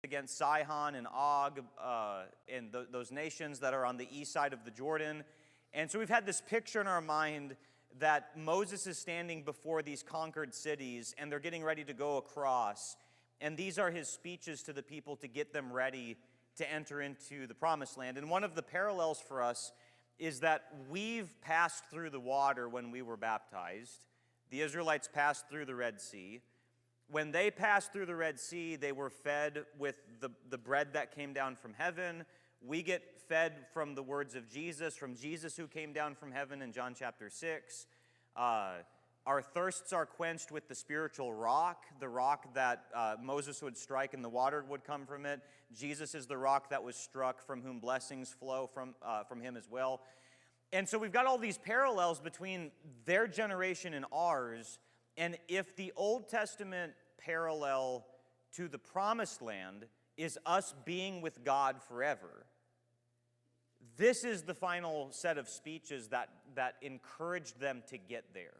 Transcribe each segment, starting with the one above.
against Sihon and Og and those nations that are on the east side of the Jordan. And so we've had this picture in our mind that Moses is standing before these conquered cities, and they're getting ready to go across. And these are his speeches to the people to get them ready to enter into the promised land. And one of the parallels for us is that we've passed through the water when we were baptized. The Israelites passed through the Red Sea. When they passed through the Red Sea, they were fed with the bread that came down from heaven. We get fed from the words of Jesus, from Jesus who came down from heaven in John chapter 6. Our thirsts are quenched with the spiritual rock, the rock that Moses would strike and the water would come from it. Jesus is the rock that was struck, from whom blessings flow from him as well. And so we've got all these parallels between their generation and ours. And if the Old Testament parallel to the promised land is us being with God forever, this is the final set of speeches that encouraged them to get there.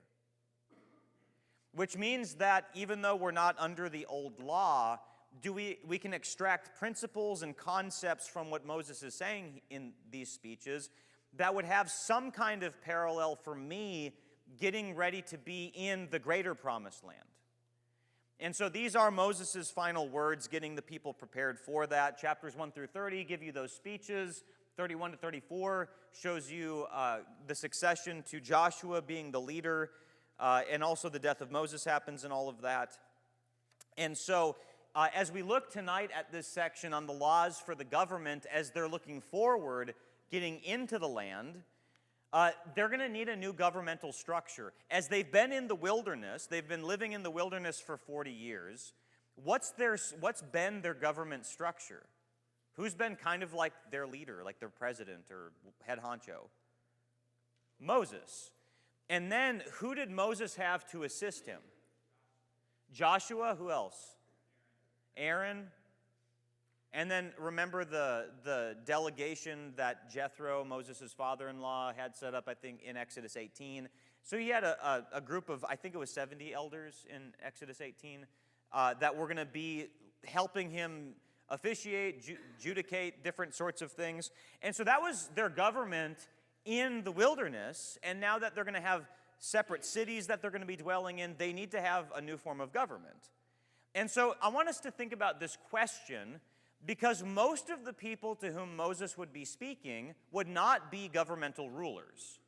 Which means that even though we're not under the old law, we can extract principles and concepts from what Moses is saying in these speeches that would have some kind of parallel for me getting ready to be in the greater promised land. And so these are Moses' final words, getting the people prepared for that. Chapters 1 through 30 give you those speeches. 31 to 34 shows you the succession to Joshua being the leader, and also the death of Moses happens and all of that. And so as we look tonight at this section on the laws for the government as they're looking forward, getting into the land, they're going to need a new governmental structure. As they've been in the wilderness, they've been living in the wilderness for 40 years, what's been their government structure? Who's been kind of like their leader, like their president or head honcho? Moses. And then who did Moses have to assist him? Joshua. Who else? Aaron. And then remember the delegation that Jethro, Moses' father-in-law, had set up, I think, in Exodus 18. So he had a group of, I think it was 70 elders in Exodus 18 that were going to be helping him officiate, judicate different sorts of things. And so that was their government in the wilderness. And now that they're going to have separate cities that they're going to be dwelling in, they need to have a new form of government. And so I want us to think about this question, because most of the people to whom Moses would be speaking would not be governmental rulers.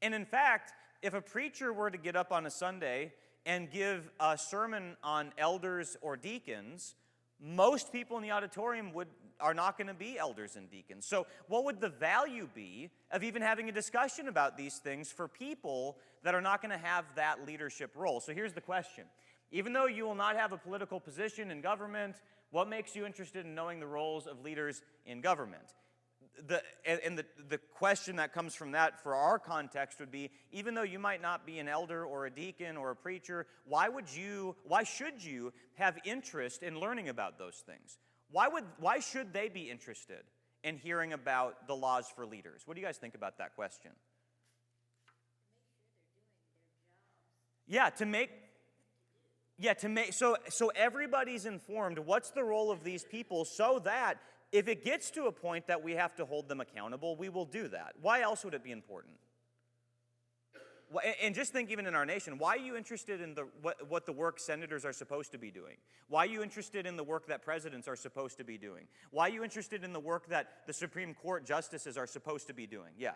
And in fact, if a preacher were to get up on a Sunday and give a sermon on elders or deacons, most people in the auditorium are not going to be elders and deacons. So what would the value be of even having a discussion about these things for people that are not going to have that leadership role? So here's the question. Even though you will not have a political position in government, what makes you interested in knowing the roles of leaders in government? The question that comes from that for our context would be, even though you might not be an elder or a deacon or a preacher, why should you have interest in learning about those things? Why should they be interested in hearing about the laws for leaders? What do you guys think about that question? So everybody's informed what's the role of these people, so that if it gets to a point that we have to hold them accountable, we will do that. Why else would it be important? And just think, even in our nation, why are you interested in what the work senators are supposed to be doing? Why are you interested in the work that presidents are supposed to be doing? Why are you interested in the work that the Supreme Court justices are supposed to be doing? Yeah.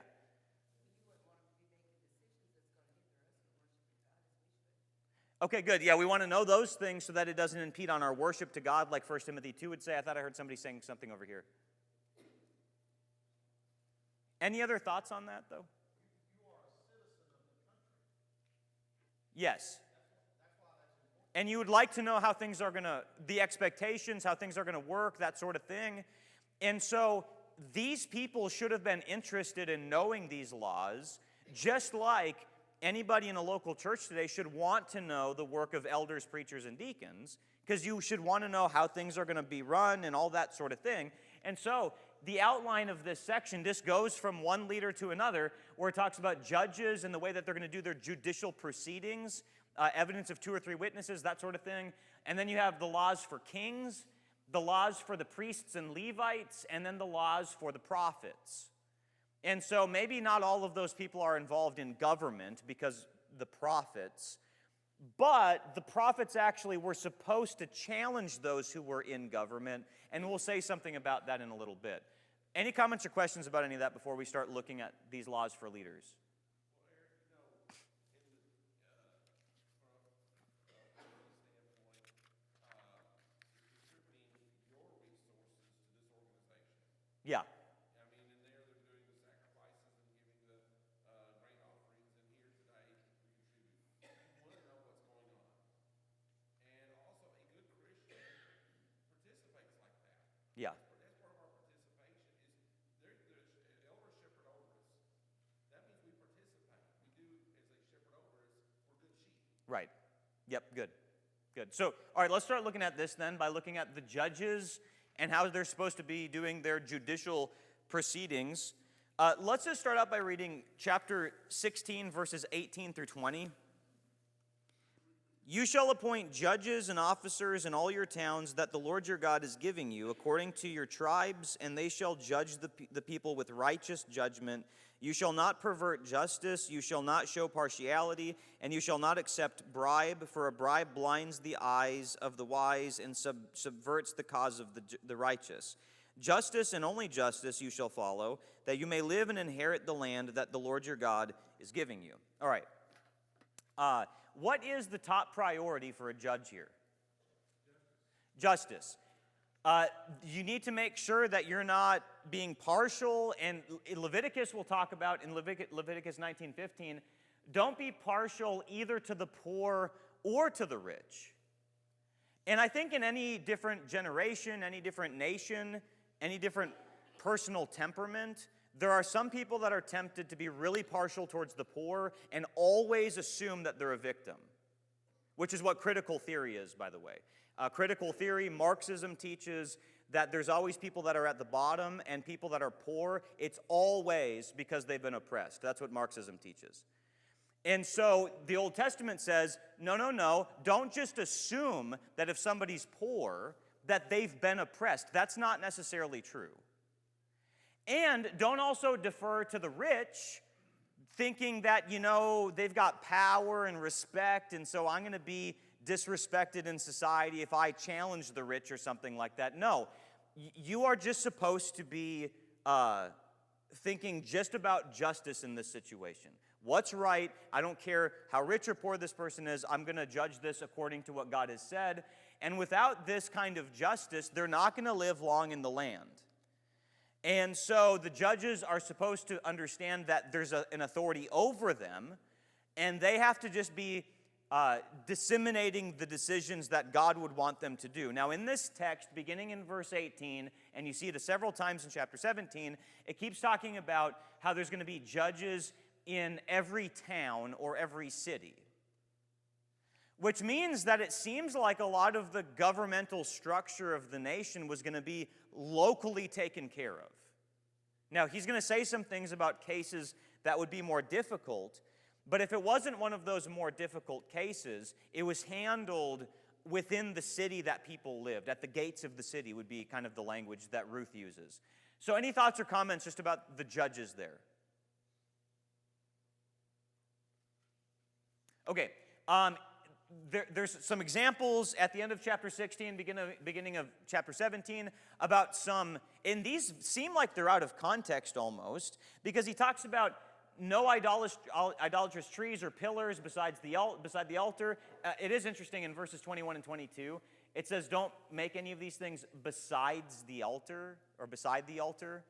Okay, good. Yeah, we want to know those things so that it doesn't impede on our worship to God, like 1 Timothy 2 would say. I thought I heard somebody saying something over here. Any other thoughts on that, though? You are a citizen of the country. Yes. That's why that's important. And you would like to know how things are going to, the expectations, how things are going to work, that sort of thing. And so these people should have been interested in knowing these laws, just like anybody in a local church today should want to know the work of elders, preachers, and deacons, because you should want to know how things are going to be run and all that sort of thing. And so the outline of this section, this goes from one leader to another, where it talks about judges and the way that they're going to do their judicial proceedings, evidence of 2 or 3 witnesses, that sort of thing. And then you have the laws for kings. the laws for the priests and Levites, and then the laws for the prophets. And so maybe not all of those people are involved in government because the prophets, but the prophets actually were supposed to challenge those who were in government, and we'll say something about that in a little bit. Any comments or questions about any of that before we start looking at these laws for leaders? Yeah. I mean, in there they're doing the sacrifices and giving the grain offerings, and here today we contribute. You want to know what's going on. And also, a good Christian participates like that. Yeah. That's part of our participation is there's elder shepherd over us. That means we participate. We do as a shepherd over us. We're good sheep. Right. Yep, good. Good. So, all right, let's start looking at this then by looking at the judges and how they're supposed to be doing their judicial proceedings. Let's just start out by reading chapter 16, verses 18 through 20. You shall appoint judges and officers in all your towns that the Lord your God is giving you, according to your tribes, and they shall judge the people with righteous judgment. You shall not pervert justice, you shall not show partiality, and you shall not accept bribe, for a bribe blinds the eyes of the wise and subverts the cause of the righteous. Justice and only justice you shall follow, that you may live and inherit the land that the Lord your God is giving you. All right. What is the top priority for a judge here? Justice. You need to make sure that you're not being partial, and Leviticus will talk about in Leviticus 19:15, don't be partial either to the poor or to the rich. And I think in any different generation, any different nation, any different personal temperament, there are some people that are tempted to be really partial towards the poor and always assume that they're a victim, which is what critical theory is, by the way. Critical theory, Marxism teaches that there's always people that are at the bottom and people that are poor. It's always because they've been oppressed. That's what Marxism teaches. And so the Old Testament says, no, don't just assume that if somebody's poor, that they've been oppressed. That's not necessarily true. And don't also defer to the rich, thinking that, they've got power and respect, and so I'm going to be disrespected in society if I challenge the rich or something like that. No, you are just supposed to be thinking just about justice in this situation. What's right? I don't care how rich or poor this person is. I'm going to judge this according to what God has said. And without this kind of justice, they're not going to live long in the land. And so the judges are supposed to understand that there's an authority over them, and they have to just be disseminating the decisions that God would want them to do. Now, in this text, beginning in verse 18, and you see it several times in chapter 17, it keeps talking about how there's going to be judges in every town or every city, which means that it seems like a lot of the governmental structure of the nation was going to be locally taken care of. Now, he's going to say some things about cases that would be more difficult, but if it wasn't one of those more difficult cases, it was handled within the city that people lived. At the gates of the city would be kind of the language that Ruth uses. So any thoughts or comments just about the judges there? Okay, there's some examples at the end of chapter 16, beginning of chapter 17, about some, and these seem like they're out of context almost, because he talks about no idolatrous trees or pillars beside the altar. It is interesting in verses 21 and 22, it says don't make any of these things besides the altar or beside the altar.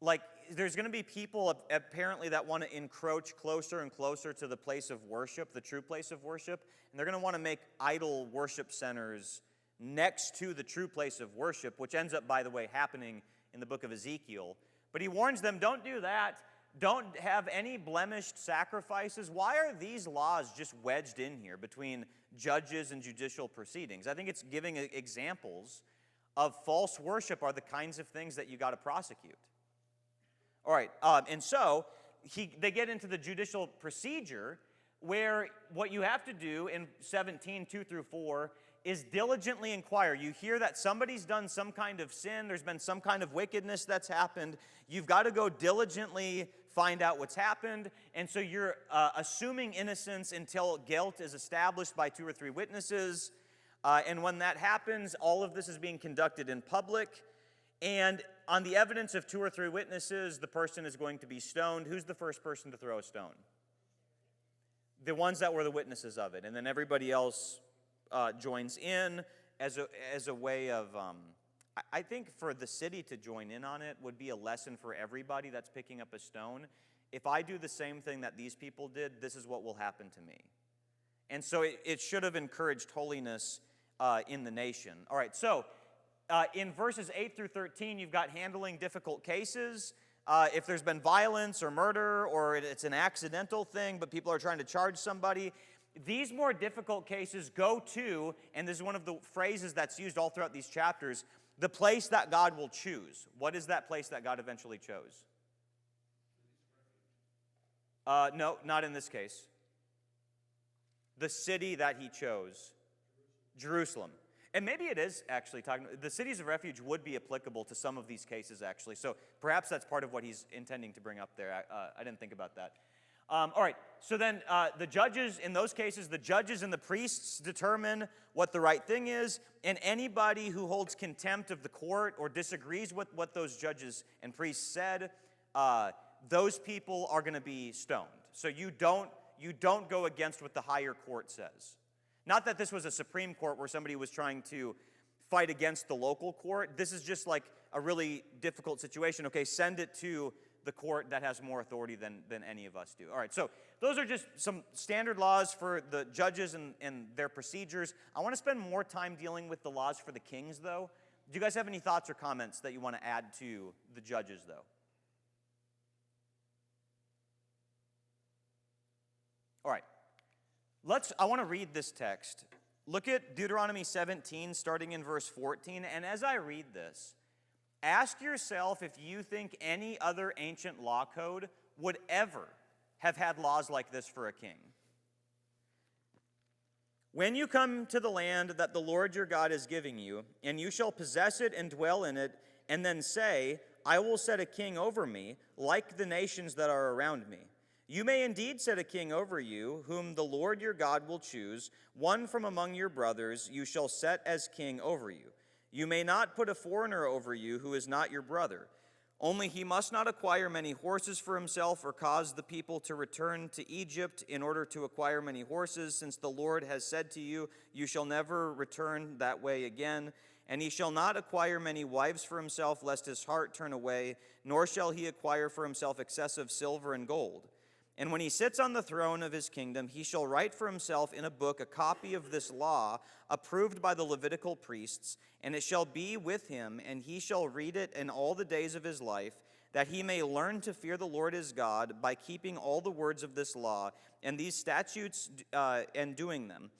Like, there's going to be people apparently that want to encroach closer and closer to the place of worship, the true place of worship, and they're going to want to make idol worship centers next to the true place of worship, which ends up, by the way, happening in the book of Ezekiel. But he warns them, don't do that. Don't have any blemished sacrifices. Why are these laws just wedged in here between judges and judicial proceedings? I think it's giving examples of false worship are the kinds of things that you got to prosecute. All right, and so they get into the judicial procedure where what you have to do in 17, 2 through 4, is diligently inquire. You hear that somebody's done some kind of sin, there's been some kind of wickedness that's happened. You've got to go diligently find out what's happened. And so you're assuming innocence until guilt is established by 2 or 3 witnesses. And when that happens, all of this is being conducted in public. And on the evidence of 2 or 3 witnesses, the person is going to be stoned. Who's the first person to throw a stone? The ones that were the witnesses of it. And then everybody else joins in as a way of, I think for the city to join in on it would be a lesson for everybody that's picking up a stone. If I do the same thing that these people did, this is what will happen to me. And so it should have encouraged holiness in the nation. All right, so in verses 8 through 13, you've got handling difficult cases. If there's been violence or murder, or it's an accidental thing, but people are trying to charge somebody, these more difficult cases go to, and this is one of the phrases that's used all throughout these chapters, the place that God will choose. What is that place that God eventually chose? No, not in this case. The city that he chose, Jerusalem. And maybe it is actually talking, the cities of refuge would be applicable to some of these cases actually. So perhaps that's part of what he's intending to bring up there. I didn't think about that. All right, so then the judges, in those cases, the judges and the priests determine what the right thing is, and anybody who holds contempt of the court or disagrees with what those judges and priests said, those people are going to be stoned. So you don't go against what the higher court says. Not that this was a Supreme Court where somebody was trying to fight against the local court. This is just like a really difficult situation. Okay, send it to the court that has more authority than any of us do. All right, so those are just some standard laws for the judges and their procedures. I want to spend more time dealing with the laws for the kings, though. Do you guys have any thoughts or comments that you want to add to the judges, though? All right, I want to read this text. Look at Deuteronomy 17, starting in verse 14, and as I read this, ask yourself if you think any other ancient law code would ever have had laws like this for a king. When you come to the land that the Lord your God is giving you, and you shall possess it and dwell in it, and then say, I will set a king over me, like the nations that are around me. You may indeed set a king over you, whom the Lord your God will choose, one from among your brothers you shall set as king over you. You may not put a foreigner over you who is not your brother. Only he must not acquire many horses for himself or cause the people to return to Egypt in order to acquire many horses, since the Lord has said to you, you shall never return that way again. And he shall not acquire many wives for himself, lest his heart turn away, nor shall he acquire for himself excessive silver and gold. And when he sits on the throne of his kingdom, he shall write for himself in a book a copy of this law, approved by the Levitical priests, and it shall be with him, and he shall read it in all the days of his life, that he may learn to fear the Lord his God by keeping all the words of this law and these statutes and doing them,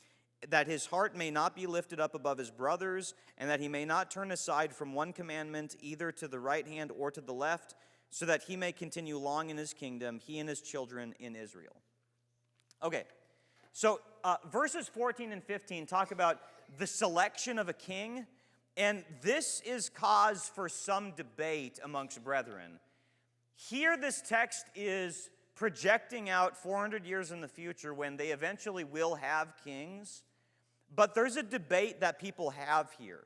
that his heart may not be lifted up above his brothers, and that he may not turn aside from one commandment either to the right hand or to the left, so that he may continue long in his kingdom, he and his children in Israel. Okay, so verses 14 and 15 talk about the selection of a king, and this is cause for some debate amongst brethren. Here this text is projecting out 400 years in the future when they eventually will have kings, but there's a debate that people have here.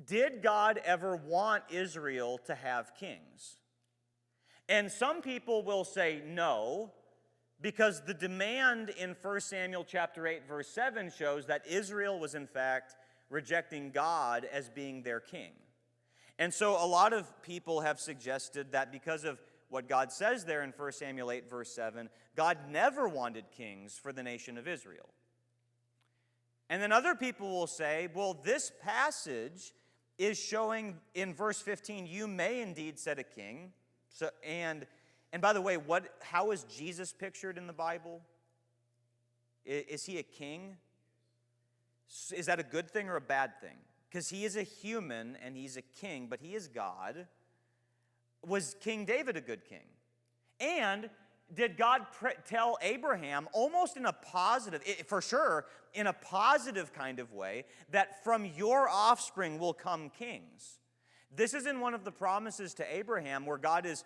Did God ever want Israel to have kings? And some people will say no, because the demand in 1 Samuel chapter 8, verse 7 shows that Israel was in fact rejecting God as being their king. And so a lot of people have suggested that because of what God says there in 1 Samuel 8, verse 7, God never wanted kings for the nation of Israel. And then other people will say, well, this passage is showing in verse 15, you may indeed set a king. So, and by the way, how is Jesus pictured in the Bible? Is he a king? Is that a good thing or a bad thing? Because he is a human and he's a king, but he is God. Was King David a good king? And did God tell Abraham, almost in a positive, for sure, in a positive kind of way, that from your offspring will come kings? This is in one of the promises to Abraham where God is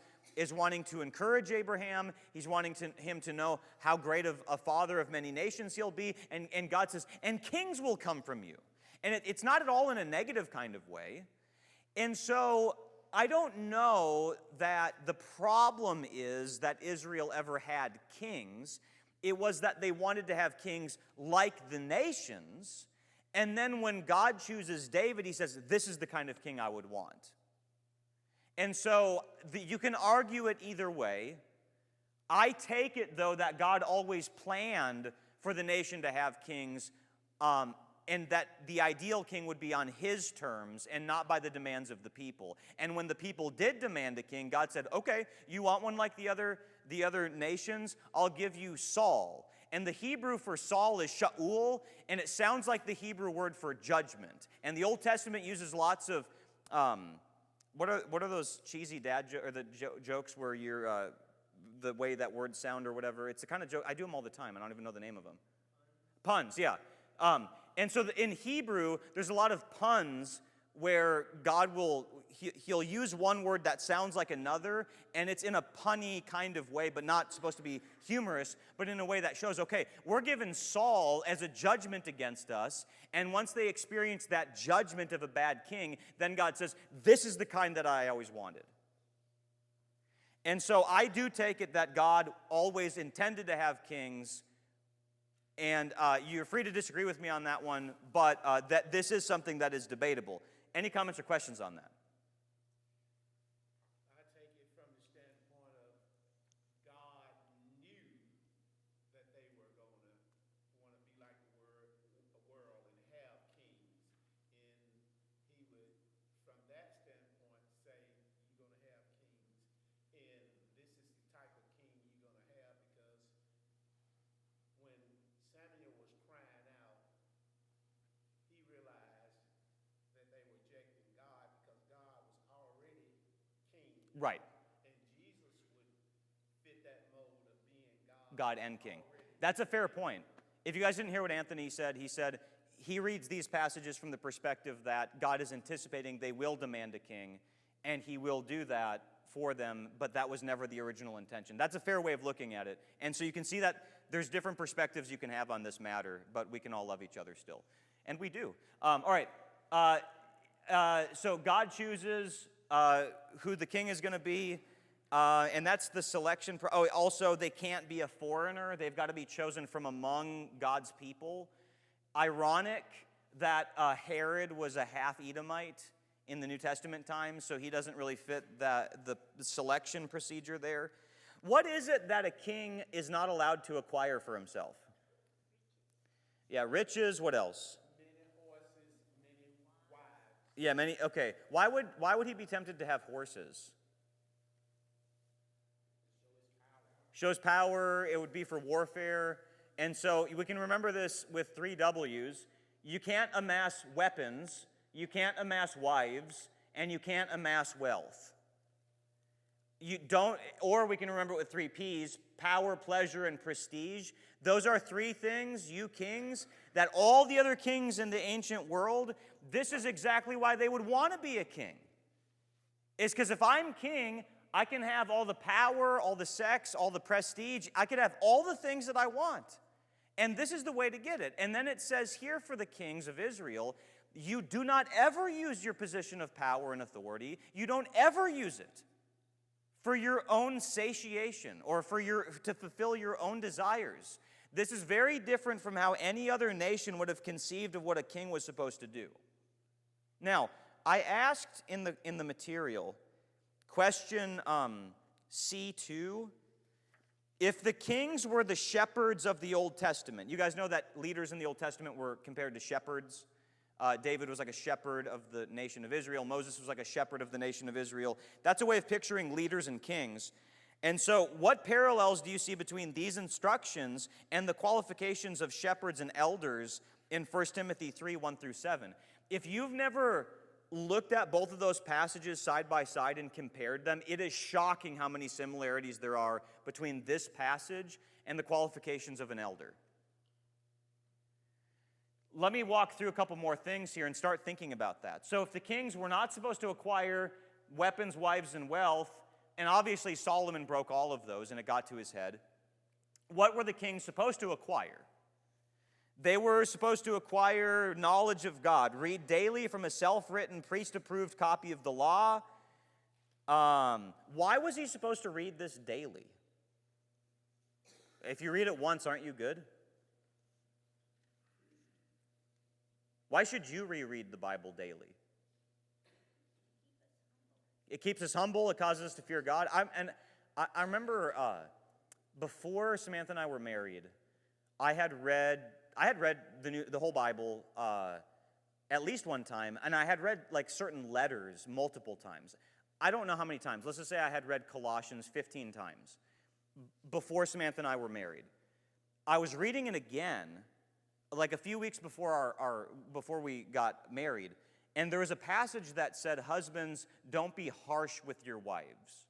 wanting to encourage Abraham. He's wanting him to know how great of a father of many nations he'll be. And God says, and kings will come from you. And it's not at all in a negative kind of way. And so I don't know that the problem is that Israel ever had kings. It was that they wanted to have kings like the nations. And then when God chooses David, he says, this is the kind of king I would want. And so you can argue it either way. I take it, though, that God always planned for the nation to have kings, and that the ideal king would be on his terms and not by the demands of the people. And when the people did demand a king, God said, okay, you want one like the other nations? I'll give you Saul. And the Hebrew for Saul is Shaul, and it sounds like the Hebrew word for judgment. And the Old Testament uses lots of, what are those cheesy dad jokes where you're, the way that words sound or whatever? It's the kind of joke, I do them all the time, I don't even know the name of them. Puns, yeah. And so in Hebrew, there's a lot of puns where God he'll use one word that sounds like another, and it's in a punny kind of way, but not supposed to be humorous, but in a way that shows, okay, we're given Saul as a judgment against us, and once they experience that judgment of a bad king, then God says, this is the kind that I always wanted. And so I do take it that God always intended to have kings, and you're free to disagree with me on that one, but that this is something that is debatable. Any comments or questions on that? I take it from the standpoint of God knew that they were going to want to be like the world and have kings. And he would, from that standpoint, say, you're going to have kings. And this is the type of king you're going to have, because when Samuel was crying out, he realized that they were rejecting God because God was already king. Right. And Jesus would fit that mold of being God and king. That's a fair point. If you guys didn't hear what Anthony said he reads these passages from the perspective that God is anticipating they will demand a king, and he will do that for them, but that was never the original intention. That's a fair way of looking at it. And so you can see that there's different perspectives you can have on this matter, but we can all love each other still. And we do. All right. So God chooses who the king is going to be, and that's the selection. Also, they can't be a foreigner. They've got to be chosen from among God's people. Ironic that Herod was a half-Edomite in the New Testament times, so he doesn't really fit the selection procedure there. What is it that a king is not allowed to acquire for himself? Yeah, riches. What else? many horses, many wives. Yeah, many. Okay, why would he be tempted to have horses? Shows power. It would be for warfare. And so we can remember this with 3 W's. You can't amass weapons, you can't amass wives, and you can't amass wealth. You don't, or we can remember it with 3 P's, power, pleasure, and prestige. Those are 3 things, you kings, that all the other kings in the ancient world, this is exactly why they would want to be a king. It's because if I'm king, I can have all the power, all the sex, all the prestige. I could have all the things that I want. And this is the way to get it. And then it says here for the kings of Israel, you do not ever use your position of power and authority. You don't ever use it for your own satiation or to fulfill your own desires. This is very different from how any other nation would have conceived of what a king was supposed to do. Now, I asked in the material, question C2, if the kings were the shepherds of the Old Testament. You guys know that leaders in the Old Testament were compared to shepherds. David was like a shepherd of the nation of Israel. Moses was like a shepherd of the nation of Israel. That's a way of picturing leaders and kings. And so what parallels do you see between these instructions and the qualifications of shepherds and elders in 1 Timothy 3, 1 through 7? If you've never looked at both of those passages side by side and compared them, it is shocking how many similarities there are between this passage and the qualifications of an elder. Let me walk through a couple more things here and start thinking about that. So if the kings were not supposed to acquire weapons, wives, and wealth, and obviously Solomon broke all of those and it got to his head, what were the kings supposed to acquire? They were supposed to acquire knowledge of God, read daily from a self-written, priest-approved copy of the law. Why was he supposed to read this daily? If you read it once, aren't you good? Why should you reread the Bible daily? It keeps us humble. It causes us to fear God. I remember before Samantha and I were married, I had read the whole Bible at least one time, and I had read like certain letters multiple times. I don't know how many times. Let's just say I had read Colossians 15 times before Samantha and I were married. I was reading it again like a few weeks before before we got married, and there was a passage that said, "Husbands, don't be harsh with your wives."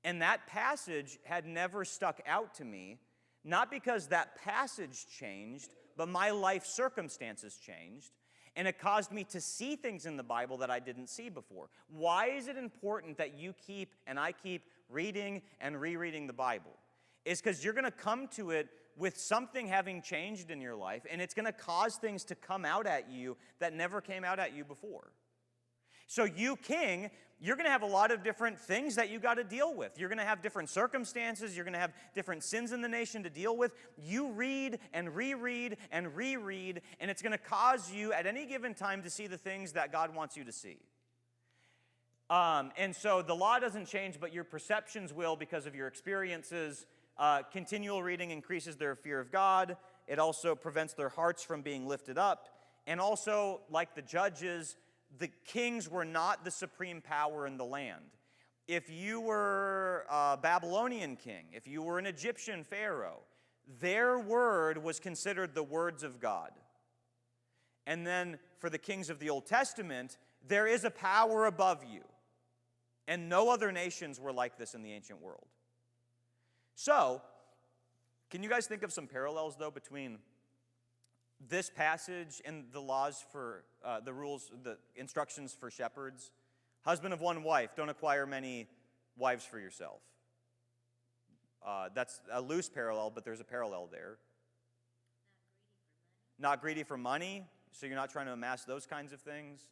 And that passage had never stuck out to me, not because that passage changed, but my life circumstances changed, and it caused me to see things in the Bible that I didn't see before. Why is it important that you keep and I keep reading and rereading the Bible? It's because you're going to come to it with something having changed in your life, and it's going to cause things to come out at you that never came out at you before. So you, king, you're going to have a lot of different things that you got to deal with. You're going to have different circumstances. You're going to have different sins in the nation to deal with. You read and reread and reread, and it's going to cause you at any given time to see the things that God wants you to see. And so the law doesn't change, but your perceptions will because of your experiences. Continual reading increases their fear of God. It also prevents their hearts from being lifted up. And also, like the judges, the kings were not the supreme power in the land. If you were a Babylonian king, if you were an Egyptian pharaoh, their word was considered the words of God. And then for the kings of the Old Testament, there is a power above you. And no other nations were like this in the ancient world. So, can you guys think of some parallels, though, between this passage and the laws for the rules, the instructions for shepherds? Husband of one wife, don't acquire many wives for yourself. That's a loose parallel, but there's a parallel there. Not greedy for money, so you're not trying to amass those kinds of things.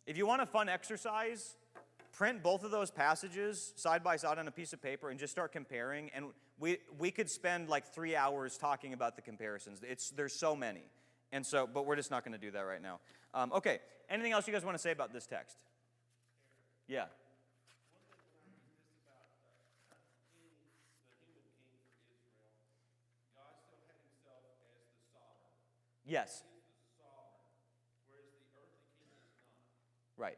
If you want a fun exercise, print both of those passages side by side on a piece of paper and just start comparing. And we could spend like 3 hours talking about the comparisons. There's so many. And so, but we're just not going to do that right now. Okay, anything else you guys want to say about this text? Yeah. Yes. Right.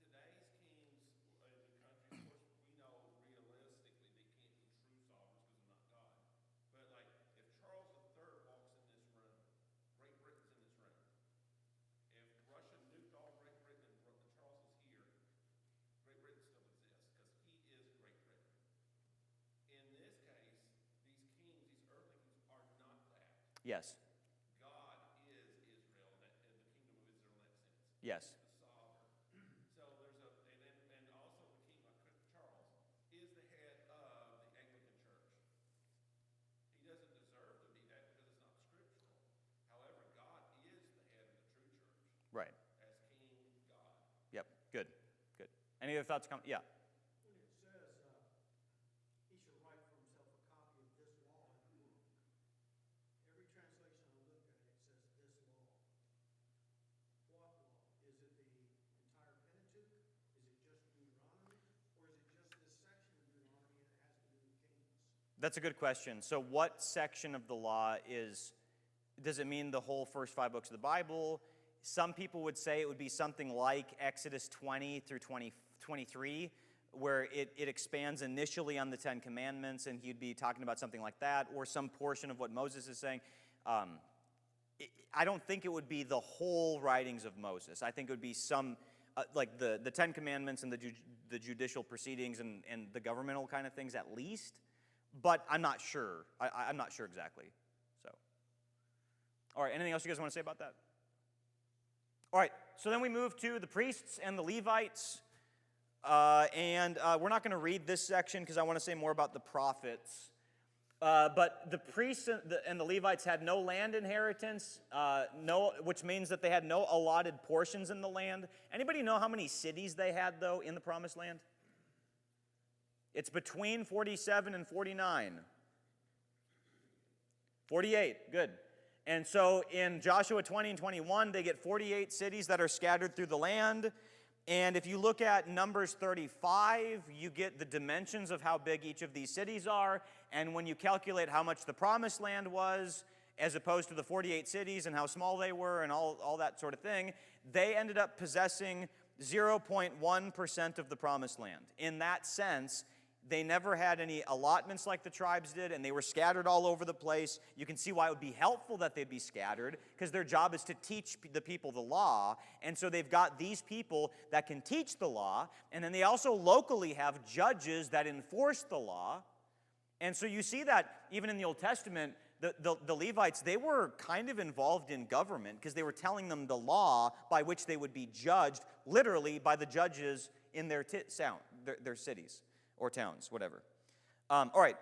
Today's kings in the country, of course, we know realistically they can't be true sovereigns because they're not God. But like, if Charles III walks in this room, Great Britain's in this room. If Russia nuked all Great Britain and Charles is here, Great Britain still exists because he is Great Britain. In this case, these kings, these earthly kings, are not that. Yes. God is Israel and the kingdom of Israel in that sense. Yes. Right. As King God. Yep. Good. Good. Any other thoughts? Yeah. When it says he shall write for himself a copy of this law in a book, every translation I look at it says this law. What law? Is it the entire Pentateuch? Is it just Deuteronomy? Or is it just this section of Deuteronomy and it has to do with kings? That's a good question. So what section of the law does it mean the whole first 5 books of the Bible? Some people would say it would be something like Exodus 20 through 23, where it expands initially on the Ten Commandments, and he'd be talking about something like that, or some portion of what Moses is saying. I don't think it would be the whole writings of Moses. I think it would be some, like the Ten Commandments and the judicial proceedings and the governmental kind of things at least, but I'm not sure. I'm not sure exactly. So, all right, anything else you guys want to say about that? All right, so then we move to the priests and the Levites, and we're not going to read this section because I want to say more about the prophets. But the priests and the Levites had no land inheritance, which means that they had no allotted portions in the land. Anybody know how many cities they had, though, in the Promised Land? It's between 47 and 49. 48, good. And so in Joshua 20 and 21, they get 48 cities that are scattered through the land. And if you look at Numbers 35, you get the dimensions of how big each of these cities are. And when you calculate how much the Promised Land was, as opposed to the 48 cities and how small they were and all that sort of thing, they ended up possessing 0.1% of the Promised Land. In that sense, they never had any allotments like the tribes did, and they were scattered all over the place. You can see why it would be helpful that they'd be scattered, because their job is to teach the people the law. And so they've got these people that can teach the law, and then they also locally have judges that enforce the law. And so you see that even in the Old Testament, the Levites, they were kind of involved in government because they were telling them the law by which they would be judged, literally by the judges in their cities or towns, whatever. All right.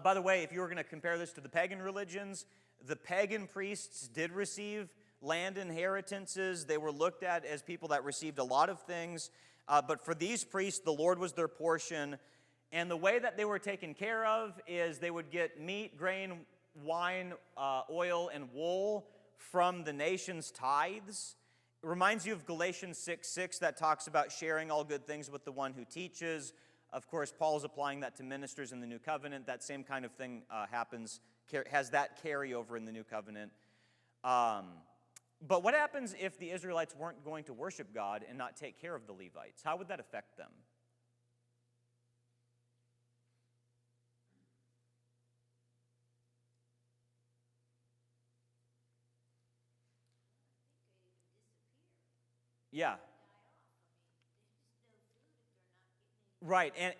By the way, if you were going to compare this to the pagan religions, the pagan priests did receive land inheritances. They were looked at as people that received a lot of things. But for these priests, the Lord was their portion. And the way that they were taken care of is they would get meat, grain, wine, oil, and wool from the nation's tithes. It reminds you of Galatians 6:6 that talks about sharing all good things with the one who teaches. Of course, Paul's applying that to ministers in the New Covenant. That same kind of thing has that carryover in the New Covenant. But what happens if the Israelites weren't going to worship God and not take care of the Levites? How would that affect them? Yeah. Right, and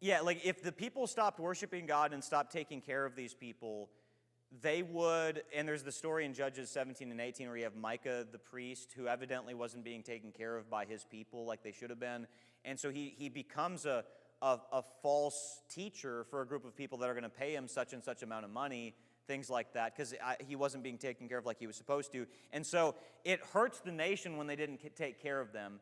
yeah, like if the people stopped worshiping God and stopped taking care of these people, they would, and there's the story in Judges 17 and 18 where you have Micah the priest who evidently wasn't being taken care of by his people like they should have been, and so he becomes a false teacher for a group of people that are going to pay him such and such amount of money, things like that, because he wasn't being taken care of like he was supposed to, and so it hurts the nation when they didn't take care of them.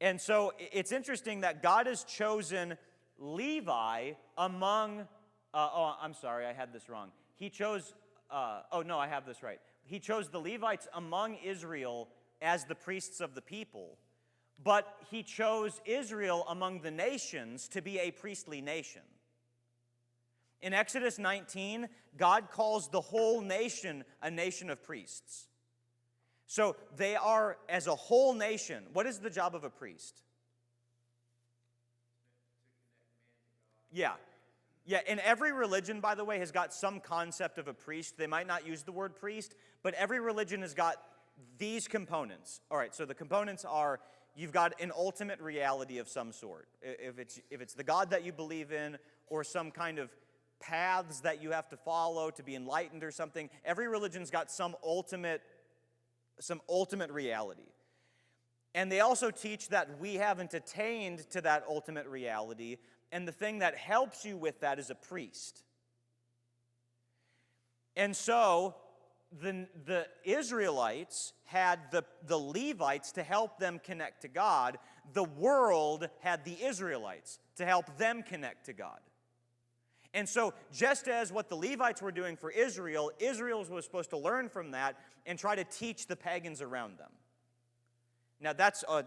And so it's interesting that God has chosen Levi among, I'm sorry, I had this wrong. He chose, I have this right. He chose the Levites among Israel as the priests of the people, but he chose Israel among the nations to be a priestly nation. In Exodus 19, God calls the whole nation a nation of priests. So they are, as a whole nation, what is the job of a priest? Yeah. Yeah, and every religion, by the way, has got some concept of a priest. They might not use the word priest, but every religion has got these components. All right, so the components are, you've got an ultimate reality of some sort. If it's the God that you believe in, or some kind of paths that you have to follow to be enlightened or something, every religion's got some ultimate reality. And they also teach that we haven't attained to that ultimate reality, and the thing that helps you with that is a priest. And so the Israelites had the Levites to help them connect to God. The world had the Israelites to help them connect to God. And so just as what the Levites were doing for Israel, Israel was supposed to learn from that and try to teach the pagans around them. Now that's a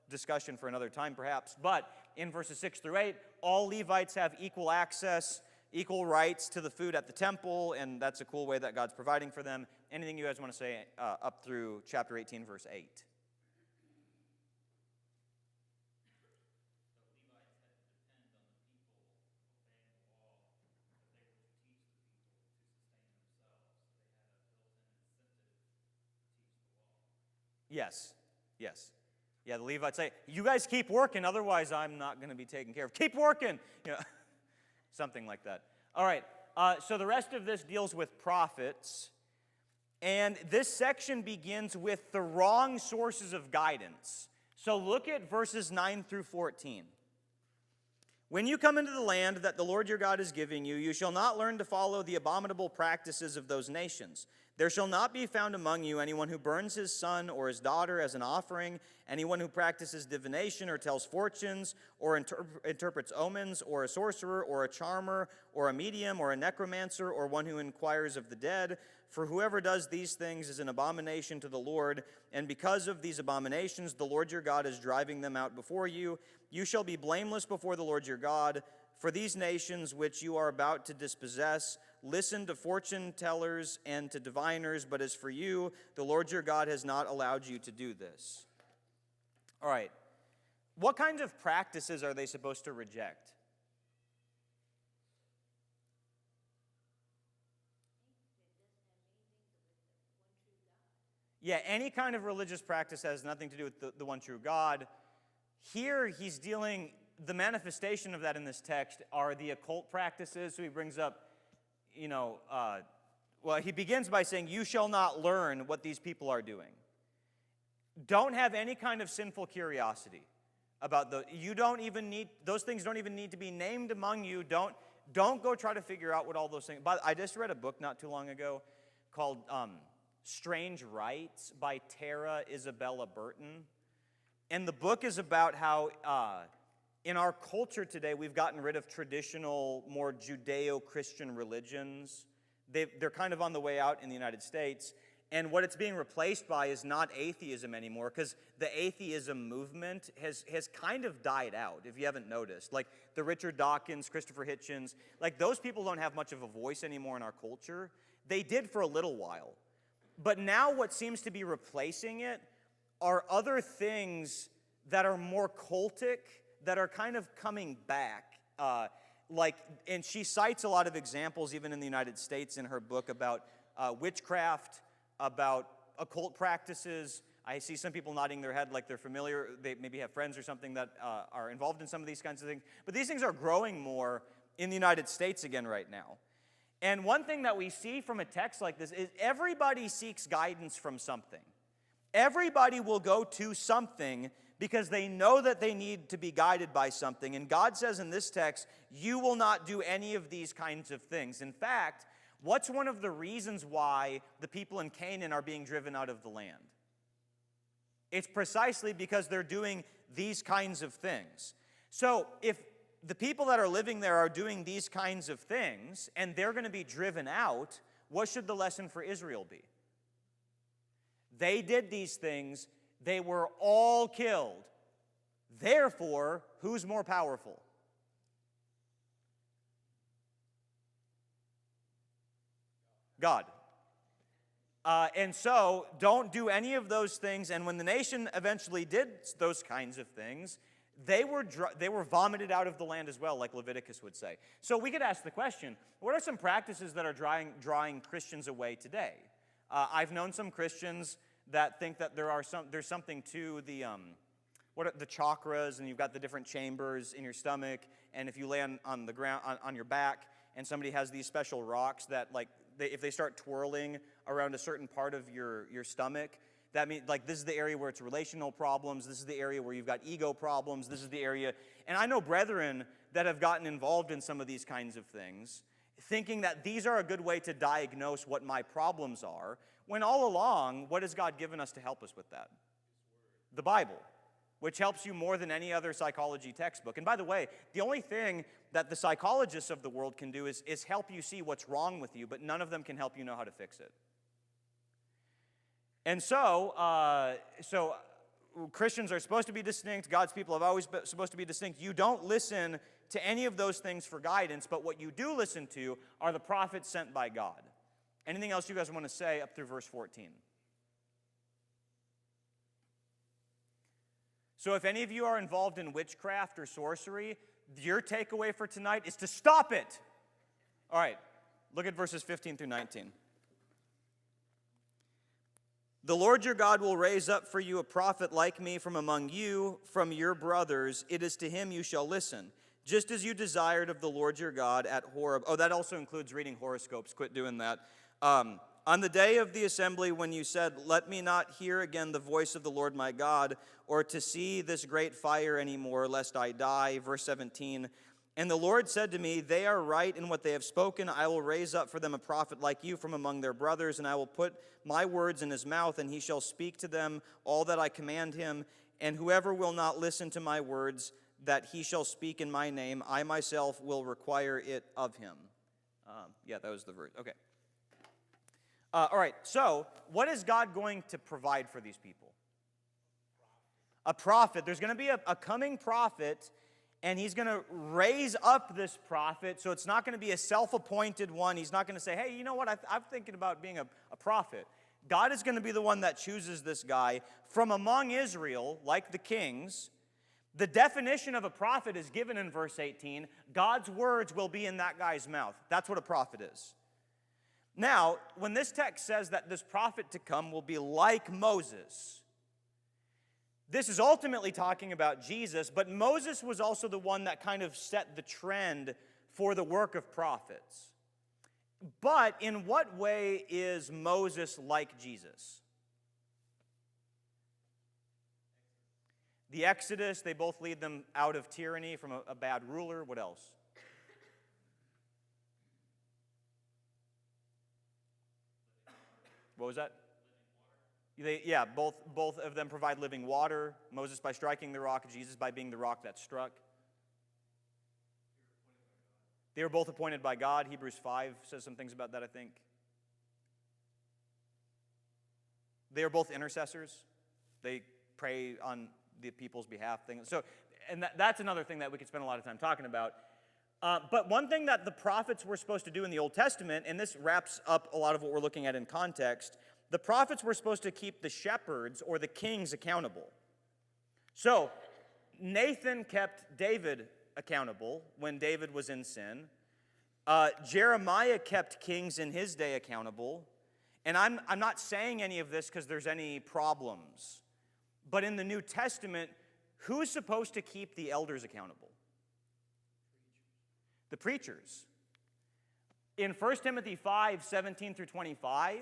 discussion for another time perhaps, but in verses 6 through 8, all Levites have equal access, equal rights to the food at the temple, and that's a cool way that God's providing for them. Anything you guys want to say up through chapter 18, verse 8? Yes, yes. Yeah, the Levites say, you guys keep working, otherwise I'm not going to be taken care of. Keep working! You know, something like that. All right, so the rest of this deals with prophets. And this section begins with the wrong sources of guidance. So look at verses 9 through 14. When you come into the land that the Lord your God is giving you, you shall not learn to follow the abominable practices of those nations. There shall not be found among you anyone who burns his son or his daughter as an offering, anyone who practices divination or tells fortunes or interprets omens, or a sorcerer or a charmer or a medium or a necromancer or one who inquires of the dead. For whoever does these things is an abomination to the Lord, and because of these abominations the Lord your God is driving them out before you. You shall be blameless before the Lord your God. For these nations which you are about to dispossess listen to fortune tellers and to diviners, but as for you, the Lord your God has not allowed you to do this. All right. What kinds of practices are they supposed to reject? Yeah, any kind of religious practice has nothing to do with the one true God. Here he's dealing, the manifestation of that in this text are the occult practices. So he brings up, he begins by saying, you shall not learn what these people are doing. Don't have any kind of sinful curiosity about those things don't even need to be named among you. Don't go try to figure out what all those things. But I just read a book not too long ago called Strange Rites by Tara Isabella Burton. And the book is about how in our culture today we've gotten rid of traditional, more Judeo-Christian religions. They're kind of on the way out in the United States. And what it's being replaced by is not atheism anymore, because the atheism movement has kind of died out, if you haven't noticed. Like the Richard Dawkins, Christopher Hitchens, like those people don't have much of a voice anymore in our culture. They did for a little while. But now what seems to be replacing it are other things that are more cultic, that are kind of coming back. And she cites a lot of examples, even in the United States, in her book about witchcraft, about occult practices. I see some people nodding their head like they're familiar. They maybe have friends or something that are involved in some of these kinds of things. But these things are growing more in the United States again right now. And one thing that we see from a text like this is everybody seeks guidance from something. Everybody will go to something because they know that they need to be guided by something. And God says in this text, you will not do any of these kinds of things. In fact, what's one of the reasons why the people in Canaan are being driven out of the land? It's precisely because they're doing these kinds of things. So if the people that are living there are doing these kinds of things, and they're going to be driven out, what should the lesson for Israel be? They did these things, they were all killed. Therefore, who's more powerful? God. And so, don't do any of those things. And when the nation eventually did those kinds of things, they were vomited out of the land as well, like Leviticus would say. So we could ask the question, what are some practices that are drawing Christians away today? I've known some Christians that think that there's something to the the chakras, and you've got the different chambers in your stomach, and if you lay on the ground on your back, and somebody has these special rocks that if they start twirling around a certain part of your stomach, that means this is the area where it's relational problems, this is the area where you've got ego problems, this is the area. And I know brethren that have gotten involved in some of these kinds of things, thinking that these are a good way to diagnose what my problems are, when all along, what has God given us to help us with that? The Bible, which helps you more than any other psychology textbook. And by the way, the only thing that the psychologists of the world can do is help you see what's wrong with you, but none of them can help you know how to fix it. And so Christians are supposed to be distinct. God's people have always been supposed to be distinct. You don't listen to any of those things for guidance, but what you do listen to are the prophets sent by God. Anything else you guys want to say up through verse 14? So if any of you are involved in witchcraft or sorcery, your takeaway for tonight is to stop it. All right, look at verses 15 through 19. The Lord your God will raise up for you a prophet like me from among you, from your brothers. It is to him you shall listen, just as you desired of the Lord your God at Horeb. Oh, that also includes reading horoscopes. Quit doing that. On the day of the assembly when you said, let me not hear again the voice of the Lord my God, or to see this great fire anymore, lest I die. Verse 17. And the Lord said to me, they are right in what they have spoken. I will raise up for them a prophet like you from among their brothers, and I will put my words in his mouth, and he shall speak to them all that I command him. And whoever will not listen to my words that he shall speak in my name, I myself will require it of him. That was the verse. Okay. All right, so what is God going to provide for these people? A prophet. There's going to be a coming prophet, and he's going to raise up this prophet, so it's not going to be a self-appointed one. He's not going to say, hey, you know what, I'm thinking about being a prophet. God is going to be the one that chooses this guy from among Israel, like the kings. The definition of a prophet is given in verse 18. God's words will be in that guy's mouth. That's what a prophet is. Now, when this text says that this prophet to come will be like Moses, this is ultimately talking about Jesus, but Moses was also the one that kind of set the trend for the work of prophets. But in what way is Moses like Jesus? The Exodus, they both lead them out of tyranny from a bad ruler. What else? What was that? Both of them provide living water. Moses by striking the rock, Jesus by being the rock that struck. They were both appointed by God. Hebrews 5 says some things about that, I think. They are both intercessors. They pray on the people's behalf. That's another thing that we could spend a lot of time talking about. But one thing that the prophets were supposed to do in the Old Testament, and this wraps up a lot of what we're looking at in context, the prophets were supposed to keep the shepherds or the kings accountable. So Nathan kept David accountable when David was in sin. Jeremiah kept kings in his day accountable. And I'm not saying any of this because there's any problems. But in the New Testament, who's supposed to keep the elders accountable? The preachers. In 1 Timothy 5, 17 through 25,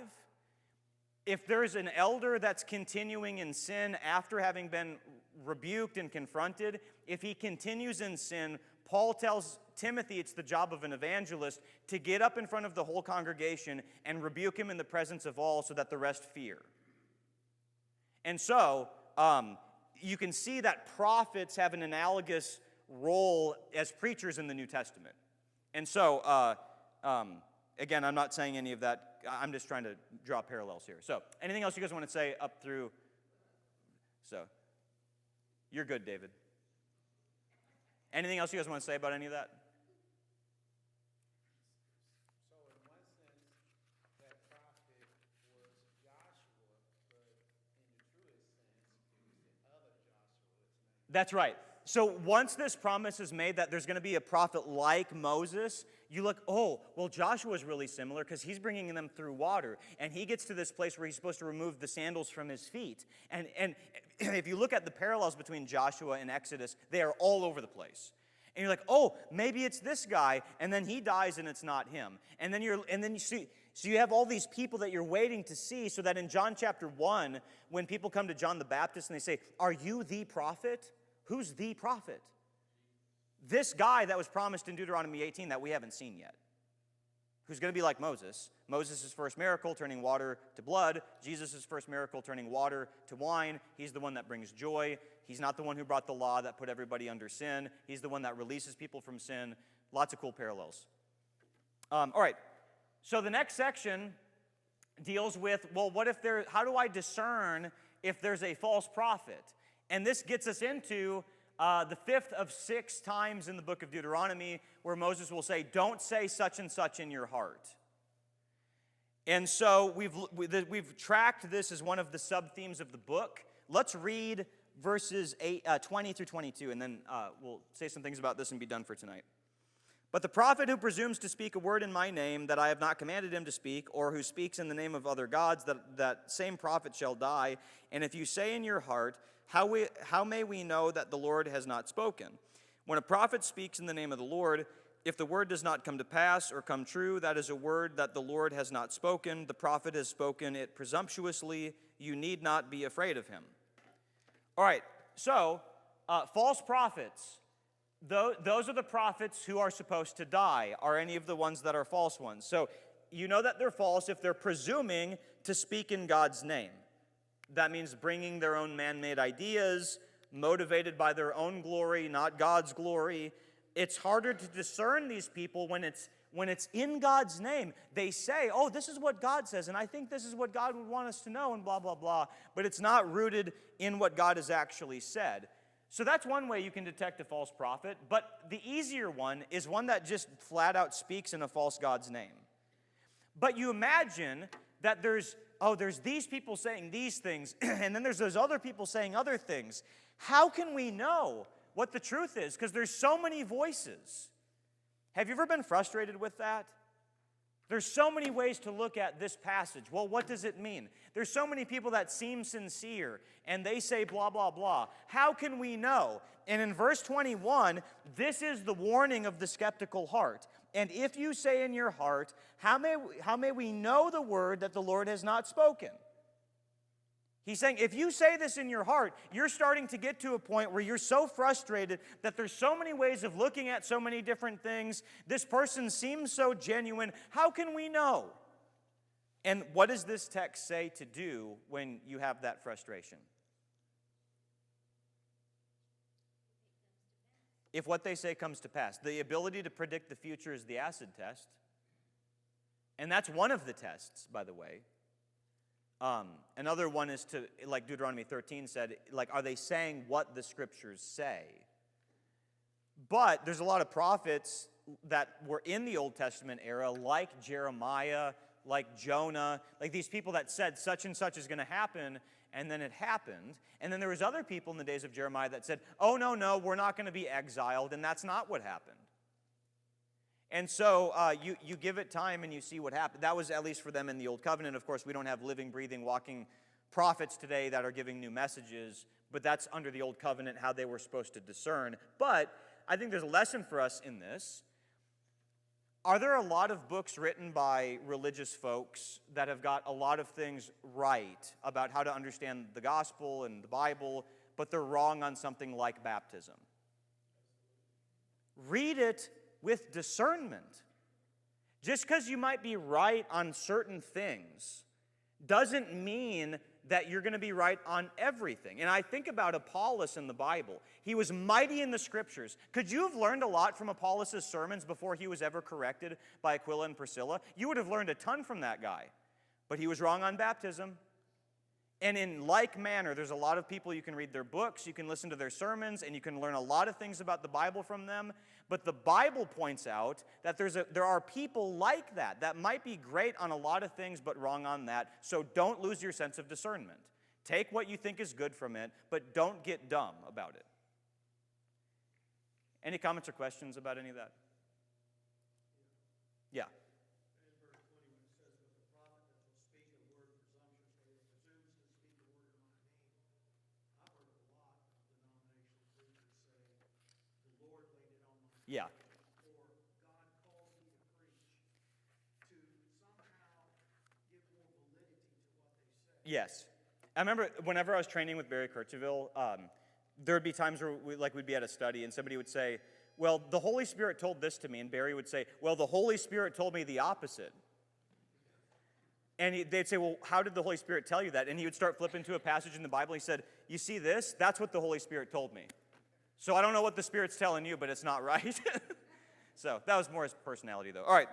if there's an elder that's continuing in sin after having been rebuked and confronted, if he continues in sin, Paul tells Timothy it's the job of an evangelist to get up in front of the whole congregation and rebuke him in the presence of all so that the rest fear. And so, you can see that prophets have an analogous role as preachers in the New Testament. And so, again, I'm not saying any of that. I'm just trying to draw parallels here. So, anything else you guys want to say up through? So, you're good, David. Anything else you guys want to say about any of that? So, in one sense, that prophet was Joshua, but in the truest sense, it was the other Joshua. That's right. So once this promise is made that there's going to be a prophet like Moses, you look, oh, well, Joshua is really similar because he's bringing them through water. And he gets to this place where he's supposed to remove the sandals from his feet. And if you look at the parallels between Joshua and Exodus, they are all over the place. And you're like, oh, maybe it's this guy, and then he dies and it's not him. And then you see, so you have all these people that you're waiting to see, so that in John chapter 1, when people come to John the Baptist and they say, are you the prophet? Who's the prophet? This guy that was promised in Deuteronomy 18 that we haven't seen yet. Who's going to be like Moses. Moses' first miracle, turning water to blood. Jesus' first miracle, turning water to wine. He's the one that brings joy. He's not the one who brought the law that put everybody under sin. He's the one that releases people from sin. Lots of cool parallels. All right. So the next section deals with, well, how do I discern if there's a false prophet? And this gets us into the fifth of 6 times in the book of Deuteronomy where Moses will say, don't say such and such in your heart. And so we've tracked this as one of the sub-themes of the book. Let's read verses 20 through 22, and then we'll say some things about this and be done for tonight. But the prophet who presumes to speak a word in my name that I have not commanded him to speak, or who speaks in the name of other gods, that same prophet shall die. And if you say in your heart, how may we know that the Lord has not spoken? When a prophet speaks in the name of the Lord, if the word does not come to pass or come true, that is a word that the Lord has not spoken. The prophet has spoken it presumptuously. You need not be afraid of him. All right, so false prophets. Those are the prophets who are supposed to die, are any of the ones that are false ones. So you know that they're false if they're presuming to speak in God's name. That means bringing their own man-made ideas, motivated by their own glory, not God's glory. It's harder to discern these people when it's in God's name. They say, oh, this is what God says, and I think this is what God would want us to know, and blah, blah, blah. But it's not rooted in what God has actually said. So that's one way you can detect a false prophet. But the easier one is one that just flat out speaks in a false God's name. But you imagine that there's these people saying these things, and then there's those other people saying other things. How can we know what the truth is? Because there's so many voices. Have you ever been frustrated with that? There's so many ways to look at this passage. Well, what does it mean? There's so many people that seem sincere, and they say blah, blah, blah. How can we know? And in verse 21, this is the warning of the skeptical heart. And if you say in your heart, how may we know the word that the Lord has not spoken? He's saying, if you say this in your heart, you're starting to get to a point where you're so frustrated that there's so many ways of looking at so many different things. This person seems so genuine. How can we know? And what does this text say to do when you have that frustration? If what they say comes to pass. The ability to predict the future is the acid test. And that's one of the tests, by the way. Another one is to, like Deuteronomy 13 said, like, are they saying what the scriptures say? But there's a lot of prophets that were in the Old Testament era, like Jeremiah, like Jonah, like these people that said such and such is going to happen, and then it happened. And then there was other people in the days of Jeremiah that said, oh, no, we're not going to be exiled, and that's not what happened. And so you give it time and you see what happened. That was at least for them in the Old Covenant. Of course, we don't have living, breathing, walking prophets today that are giving new messages, but that's under the Old Covenant how they were supposed to discern. But I think there's a lesson for us in this. Are there a lot of books written by religious folks that have got a lot of things right about how to understand the gospel and the Bible, but they're wrong on something like baptism? Read it with discernment. Just because you might be right on certain things doesn't mean that you're going to be right on everything. And I think about Apollos in the Bible. He was mighty in the scriptures. Could you have learned a lot from Apollos' sermons before he was ever corrected by Aquila and Priscilla? You would have learned a ton from that guy. But he was wrong on baptism. And in like manner, there's a lot of people, you can read their books, you can listen to their sermons, and you can learn a lot of things about the Bible from them. But the Bible points out that there are people like that might be great on a lot of things, but wrong on that. So don't lose your sense of discernment. Take what you think is good from it, but don't get dumb about it. Any comments or questions about any of that? Yeah. Yeah. Or God calls me to preach, to somehow give more validity to what they say. Yes. I remember whenever I was training with Barry Kircheville, there would be times where we'd be at a study and somebody would say, well, the Holy Spirit told this to me. And Barry would say, well, the Holy Spirit told me the opposite. And they'd say, well, how did the Holy Spirit tell you that? And he would start flipping to a passage in the Bible. He said, you see this? That's what the Holy Spirit told me. So I don't know what the Spirit's telling you, but it's not right. So that was more his personality, though. All right.